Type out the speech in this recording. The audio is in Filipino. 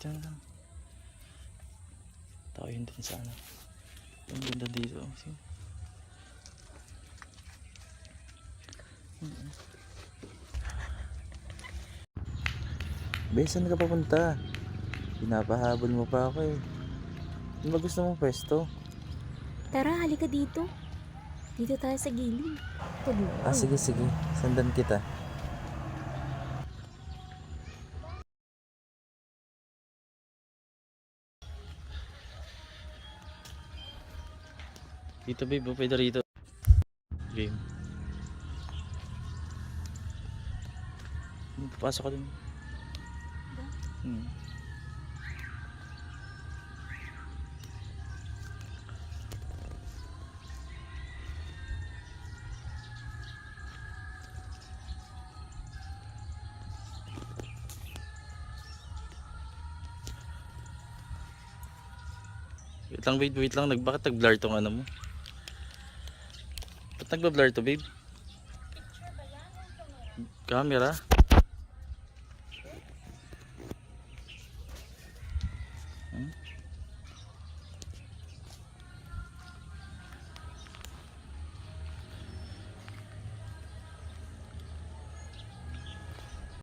Dito na lang. Tayo yun dun sa ano. Ang ganda dito. Besan ka papunta? Pinapahabol mo pa ako eh. Ano ba gusto mong pwesto? Tara, halika dito. Dito tayo sa gilid. Sige sige. Sandan kita. Dito babe, pwede rito. Game. Pasok ka dun. Wait lang. Bakit nag-blur tong ano mo? Ba't nagba-blur to babe? Camera?